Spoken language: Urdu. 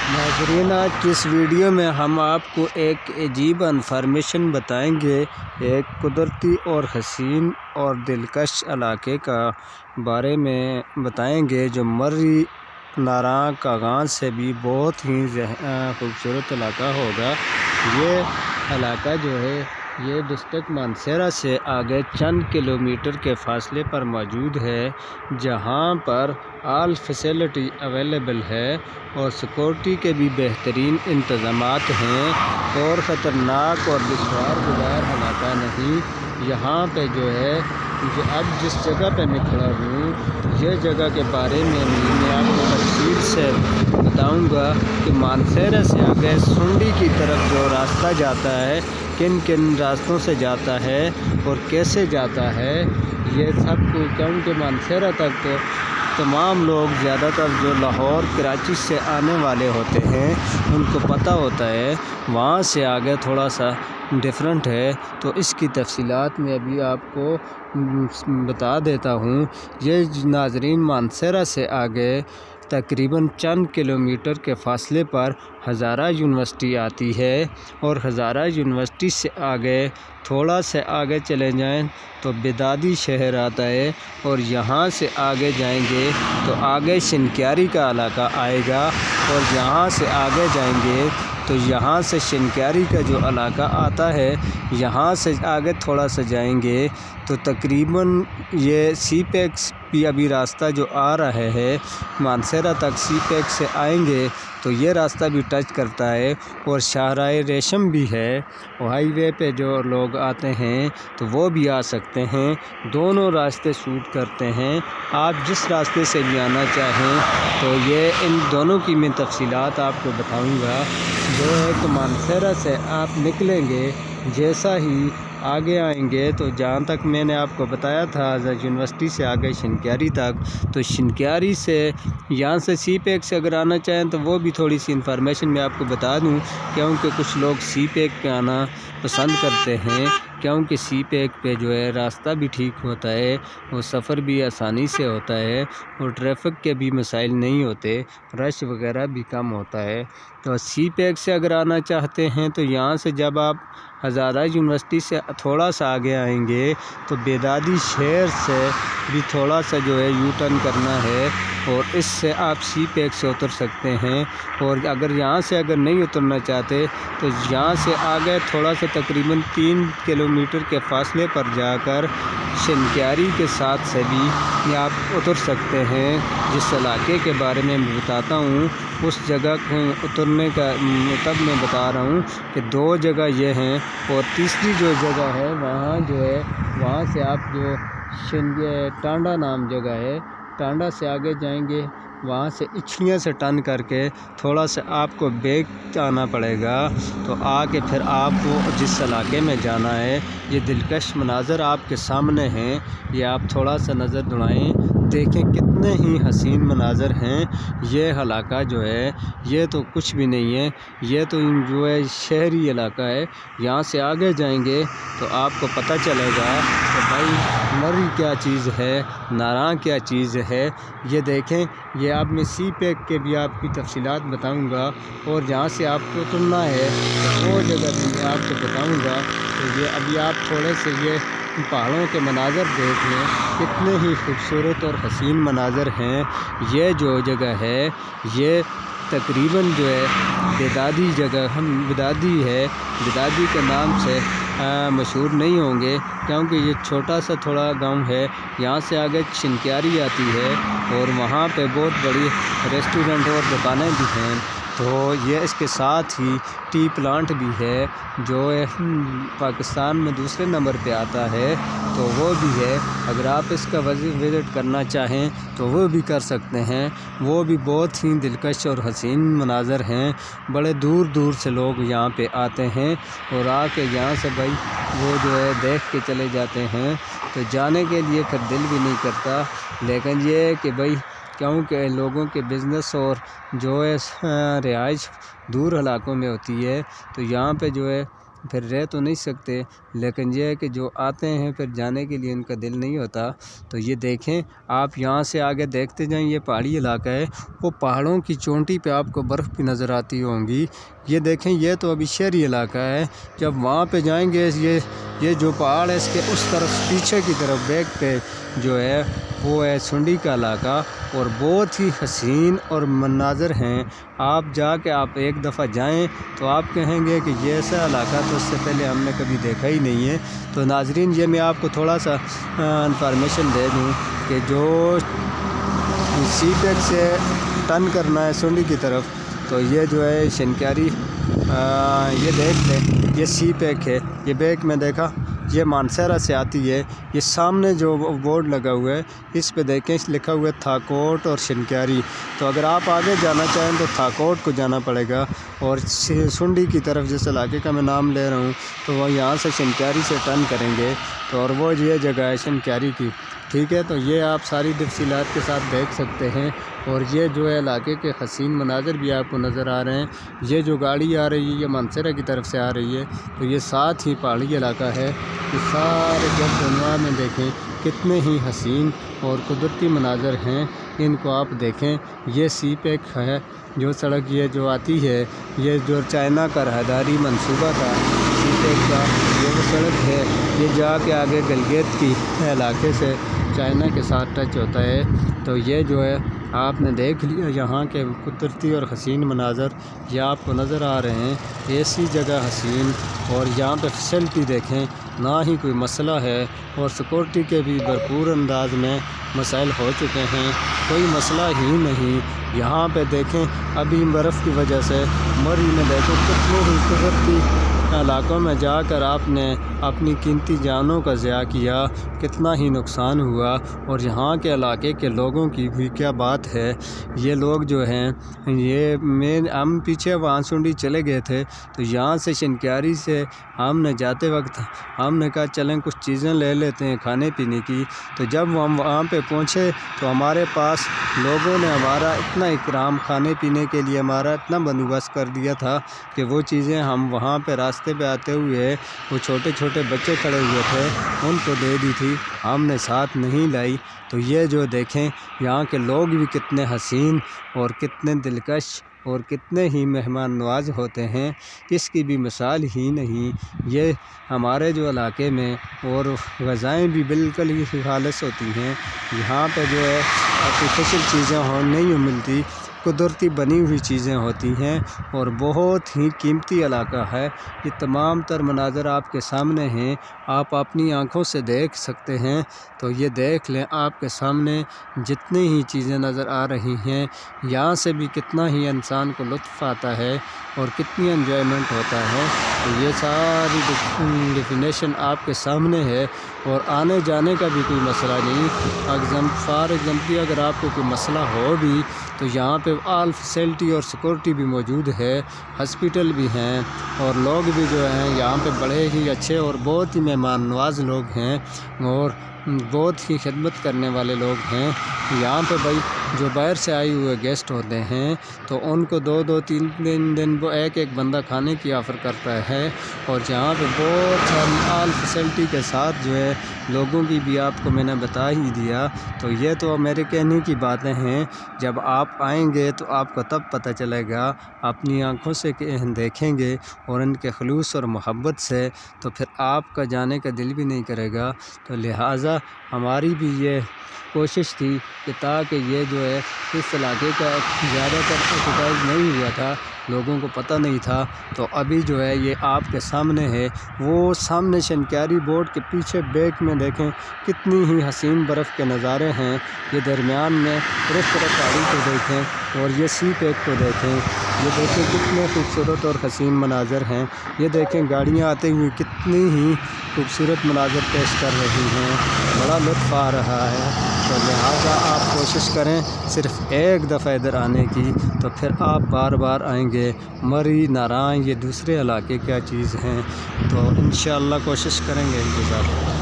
ناظرین، آج کی اس ویڈیو میں ہم آپ کو ایک عجیب انفارمیشن بتائیں گے، ایک قدرتی اور حسین اور دلکش علاقے کا بارے میں بتائیں گے جو مری ناران کاغان سے بھی بہت ہی خوبصورت علاقہ ہوگا۔ یہ علاقہ جو ہے یہ ڈسٹرکٹ مانسہرہ سے آگے چند کلومیٹر کے فاصلے پر موجود ہے، جہاں پر آل فیسلٹی اویلیبل ہے اور سیکورٹی کے بھی بہترین انتظامات ہیں، اور خطرناک اور دشوار گزار علاقہ نہیں۔ یہاں پہ جو ہے اب جس جگہ پہ میں کھڑا ہوں، یہ جگہ کے بارے میں آپ کو تفصیل سے بتاؤں گا کہ مانسہرہ سے آگے سنڈی کی طرف جو راستہ جاتا ہے، کن کن راستوں سے جاتا ہے اور کیسے جاتا ہے، یہ سب کو کیونکہ مانسہرہ تک تو تمام لوگ زیادہ تر جو لاہور کراچی سے آنے والے ہوتے ہیں ان کو پتہ ہوتا ہے، وہاں سے آگے تھوڑا سا ڈفرینٹ ہے، تو اس کی تفصیلات میں ابھی آپ کو بتا دیتا ہوں۔ یہ ناظرین مانسہرہ سے آگے تقریباً چند کلومیٹر کے فاصلے پر ہزارہ یونیورسٹی آتی ہے، اور ہزارہ یونیورسٹی سے آگے تھوڑا سے آگے چلے جائیں تو بیدادی شہر آتا ہے، اور یہاں سے آگے جائیں گے تو آگے شنکیاری کا علاقہ آئے گا، اور یہاں سے آگے جائیں گے تو یہاں سے شنکیاری کا جو علاقہ آتا ہے، یہاں سے آگے تھوڑا سا جائیں گے تو تقریباً یہ سی پیکس بھی ابھی راستہ جو آ رہا ہے مانسہرہ تک، سی پیک سے آئیں گے تو یہ راستہ بھی ٹچ کرتا ہے، اور شاہراہ ریشم بھی ہے، ہائی وے پہ جو لوگ آتے ہیں تو وہ بھی آ سکتے ہیں، دونوں راستے سوٹ کرتے ہیں۔ آپ جس راستے سے بھی آنا چاہیں تو یہ ان دونوں کی میں تفصیلات آپ کو بتاؤں گا۔ جو ہے کہ مانسہرہ سے آپ نکلیں گے، جیسا ہی آگے آئیں گے تو جہاں تک میں نے آپ کو بتایا تھا یونیورسٹی سے آگے شنکیاری تک، تو شنکیاری سے یہاں سے سی پیک سے اگر آنا چاہیں تو وہ بھی تھوڑی سی انفارمیشن میں آپ کو بتا دوں، کیونکہ کچھ لوگ سی پیک پہ آنا پسند کرتے ہیں، کیونکہ سی پیک پہ جو ہے راستہ بھی ٹھیک ہوتا ہے، اور سفر بھی آسانی سے ہوتا ہے، اور ٹریفک کے بھی مسائل نہیں ہوتے، رش وغیرہ بھی کم ہوتا ہے۔ تو سی پیک سے اگر آنا چاہتے ہیں تو یہاں سے جب آپ ہزارہ یونیورسٹی سے تھوڑا سا آگے آئیں گے تو بیدادی شہر سے بھی تھوڑا سا جو ہے یو ٹرن کرنا ہے، اور اس سے آپ سی پیک سے اتر سکتے ہیں، اور اگر یہاں سے اگر نہیں اترنا چاہتے تو یہاں سے آگے تھوڑا سا تقریباً 3 کلومیٹر کے فاصلے پر جا کر شنکیاری کے ساتھ سے بھی آپ اتر سکتے ہیں۔ جس علاقے کے بارے میں بتاتا ہوں اس جگہ اترنے کا تب میں بتا رہا ہوں کہ 2 جگہ یہ ہیں، اور تیسری جو جگہ ہے وہاں جو ہے وہاں سے آپ جو ٹانڈا نام جگہ ہے، ٹانڈا سے آگے جائیں گے، وہاں سے اچھلیاں سے ٹرن کر کے تھوڑا سا آپ کو بیک آنا پڑے گا، تو آ کے پھر آپ کو جس علاقے میں جانا ہے، یہ دلکش مناظر آپ کے سامنے ہیں، یہ آپ تھوڑا سا نظر دوڑائیں، دیکھیں کتنے ہی حسین مناظر ہیں۔ یہ علاقہ جو ہے یہ تو کچھ بھی نہیں ہے، یہ تو جو ہے شہری علاقہ ہے۔ یہاں سے آگے جائیں گے تو آپ کو پتہ چلے گا کہ بھائی مری کیا چیز ہے، ناران کیا چیز ہے۔ یہ دیکھیں، یہ آپ میں سی پیک کے بھی آپ کی تفصیلات بتاؤں گا، اور جہاں سے آپ کو اترنا ہے تو وہ جگہ بھی میں آپ کو بتاؤں گا۔ تو یہ ابھی آپ تھوڑے سے یہ پہاڑوں کے مناظر دیکھ لیں، کتنے ہی خوبصورت اور حسین مناظر ہیں۔ یہ جو جگہ ہے یہ تقریباً جو ہے بیدادی جگہ بیدادی ہے، بیدادی کے نام سے مشہور نہیں ہوں گے، کیونکہ یہ چھوٹا سا تھوڑا گاؤں ہے۔ یہاں سے آگے شنکیاری آتی ہے، اور وہاں پہ بہت بڑی ریسٹورنٹ اور دکانیں بھی ہیں، تو یہ اس کے ساتھ ہی ٹی پلانٹ بھی ہے جو پاکستان میں دوسرے نمبر پہ آتا ہے، تو وہ بھی ہے۔ اگر آپ اس کا وزٹ کرنا چاہیں تو وہ بھی کر سکتے ہیں، وہ بھی بہت ہی دلکش اور حسین مناظر ہیں۔ بڑے دور دور سے لوگ یہاں پہ آتے ہیں، اور آ کے یہاں سے بھائی وہ جو ہے دیکھ کے چلے جاتے ہیں، تو جانے کے لیے پھر دل بھی نہیں کرتا۔ لیکن یہ ہے کہ بھائی کیونکہ لوگوں کے بزنس اور جو ہے رہائش دور علاقوں میں ہوتی ہے، تو یہاں پہ جو ہے پھر رہ تو نہیں سکتے، لیکن یہ ہے کہ جو آتے ہیں پھر جانے کے لیے ان کا دل نہیں ہوتا۔ تو یہ دیکھیں آپ یہاں سے آگے دیکھتے جائیں، یہ پہاڑی علاقہ ہے، وہ پہاڑوں کی چوٹی پہ آپ کو برف بھی نظر آتی ہوں گی۔ یہ دیکھیں یہ تو ابھی شہری علاقہ ہے، جب وہاں پہ جائیں گے یہ جو پہاڑ ہے اس کے اس طرف پیچھے کی طرف بیک پہ جو ہے وہ ہے سنڈی کا علاقہ، اور بہت ہی حسین اور مناظر ہیں۔ آپ جا کے آپ ایک دفعہ جائیں تو آپ کہیں گے کہ یہ ایسا علاقہ تو اس سے پہلے ہم نے کبھی دیکھا ہی نہیں ہے۔ تو ناظرین یہ میں آپ کو تھوڑا سا انفارمیشن دے دوں کہ جو سی پیک سے ٹرن کرنا ہے سنڈی کی طرف، تو یہ جو ہے شنکیاری، یہ دیکھ لیں یہ سی پیک ہے، یہ بیک میں دیکھا یہ مانسہرہ سے آتی ہے۔ یہ سامنے جو بورڈ لگا ہوا ہے اس پہ دیکھیں لکھا ہوا ہے تھاکوٹ اور شنکیاری۔ تو اگر آپ آگے جانا چاہیں تو تھاکوٹ کو جانا پڑے گا، اور سنڈی کی طرف جس علاقے کا میں نام لے رہا ہوں تو وہ یہاں سے شنکیاری سے ٹرن کریں گے، تو اور وہ یہ جگہ ہے شنکیاری کی، ٹھیک ہے۔ تو یہ آپ ساری تفصیلات کے ساتھ دیکھ سکتے ہیں، اور یہ جو ہے علاقے کے حسین مناظر بھی آپ کو نظر آ رہے ہیں۔ یہ جو گاڑی آ رہی ہے یہ مانسہرہ کی طرف سے آ رہی ہے، تو یہ ساتھ ہی پہاڑی علاقہ ہے۔ یہ سارے جب دنیا میں دیکھیں کتنے ہی حسین اور قدرتی مناظر ہیں، ان کو آپ دیکھیں۔ یہ سی پیک ہے جو سڑک یہ جو آتی ہے، یہ جو چائنا کا راہداری منصوبہ تھا سی پیک کا، یہ وہ سڑک ہے، یہ جا کے آگے گلگت کی علاقے سے چائنا کے ساتھ ٹچ ہوتا ہے۔ تو یہ جو ہے آپ نے دیکھ لیا یہاں کے قدرتی اور حسین مناظر، یہ آپ کو نظر آ رہے ہیں۔ ایسی جگہ حسین، اور یہاں پہ فیسلٹی دیکھیں، نہ ہی کوئی مسئلہ ہے، اور سیکورٹی کے بھی بھرپور انداز میں مسائل ہو چکے ہیں، کوئی مسئلہ ہی نہیں۔ یہاں پہ دیکھیں ابھی برف کی وجہ سے مری میں دیکھیں کتنے ہی قدرتی علاقوں میں جا کر آپ نے اپنی قیمتی جانوں کا ضیاع کیا، کتنا ہی نقصان ہوا۔ اور یہاں کے علاقے کے لوگوں کی بھی کیا بات ہے، یہ لوگ جو ہیں ہم پیچھے وہاں سنڈی چلے گئے تھے، تو یہاں سے شنکیاری سے ہم نے جاتے وقت ہم نے کہا چلیں کچھ چیزیں لے لیتے ہیں کھانے پینے کی۔ تو جب ہم وہاں پہ پہنچے تو ہمارے پاس لوگوں نے ہمارا اتنا اکرام، کھانے پینے کے لیے ہمارا اتنا بندوبست کر دیا تھا کہ وہ چیزیں ہم وہاں پہ راستے پہ آتے ہوئے وہ چھوٹے چھوٹے بچے کھڑے ہوئے تھے ان کو دے دی تھی، ہم نے ساتھ نہیں لائی۔ تو یہ جو دیکھیں یہاں کے لوگ بھی کتنے حسین اور کتنے دلکش اور کتنے ہی مہمان نواز ہوتے ہیں، اس کی بھی مثال ہی نہیں۔ یہ ہمارے جو علاقے میں اور غذائیں بھی بالکل ہی خالص ہوتی ہیں، یہاں پہ جو ہے آرٹیفیشل چیزیں نہیں ملتی، قدرتی بنی ہوئی چیزیں ہوتی ہیں، اور بہت ہی قیمتی علاقہ ہے۔ یہ تمام تر مناظر آپ کے سامنے ہیں، آپ اپنی آنکھوں سے دیکھ سکتے ہیں۔ تو یہ دیکھ لیں آپ کے سامنے جتنی ہی چیزیں نظر آ رہی ہیں، یہاں سے بھی کتنا ہی انسان کو لطف آتا ہے اور کتنی انجوائمنٹ ہوتا ہے۔ تو یہ ساری ڈیفینیشن آپ کے سامنے ہے، اور آنے جانے کا بھی کوئی مسئلہ نہیں۔ فار ایگزامپل اگر آپ کو کوئی مسئلہ ہو بھی تو یہاں پہ آل فیسلٹی اور سیکورٹی بھی موجود ہے، ہاسپٹل بھی ہیں، اور لوگ بھی جو ہیں یہاں پہ بڑے ہی اچھے اور بہت ہی مہمان نواز لوگ ہیں، اور بہت ہی خدمت کرنے والے لوگ ہیں۔ یہاں پہ بھائی جو باہر سے آئے ہوئے گیسٹ ہوتے ہیں تو ان کو 2-3 دن وہ ایک بندہ کھانے کی آفر کرتا ہے، اور یہاں پہ بہت ساری آل فیسلٹی کے ساتھ جو ہے لوگوں کی بھی آپ کو میں نے بتا ہی دیا۔ تو یہ تو میرے کہنے کی باتیں ہیں، جب آپ آئیں گے تو آپ کو تب پتہ چلے گا، اپنی آنکھوں سے دیکھیں گے اور ان کے خلوص اور محبت سے، تو پھر آپ کا جانے کا دل بھی نہیں کرے گا۔ تو لہٰذا ہماری بھی یہ کوشش تھی کہ تاکہ یہ جو ہے اس علاقے کا زیادہ تر ایڈورٹائز نہیں ہوا تھا، لوگوں کو پتہ نہیں تھا، تو ابھی جو ہے یہ آپ کے سامنے ہے۔ وہ سامنے شنکیاری بورڈ کے پیچھے بیک میں دیکھیں کتنی ہی حسین برف کے نظارے ہیں، یہ درمیان میں طرف پہاڑی کو دیکھیں، اور یہ سی پیک کو دیکھیں، یہ دیکھیں کتنے خوبصورت اور حسین مناظر ہیں۔ یہ دیکھیں گاڑیاں آتے ہوئے کتنی ہی خوبصورت مناظر پیش کر رہی ہیں، بڑا لطف آ رہا ہے۔ تو لہٰذا آپ کوشش کریں صرف ایک دفعہ ادھر آنے کی، تو پھر آپ بار بار آئیں گے۔ مری نارائن یہ دوسرے علاقے کیا چیز ہیں، تو انشاءاللہ کوشش کریں گے ان کے ساتھ۔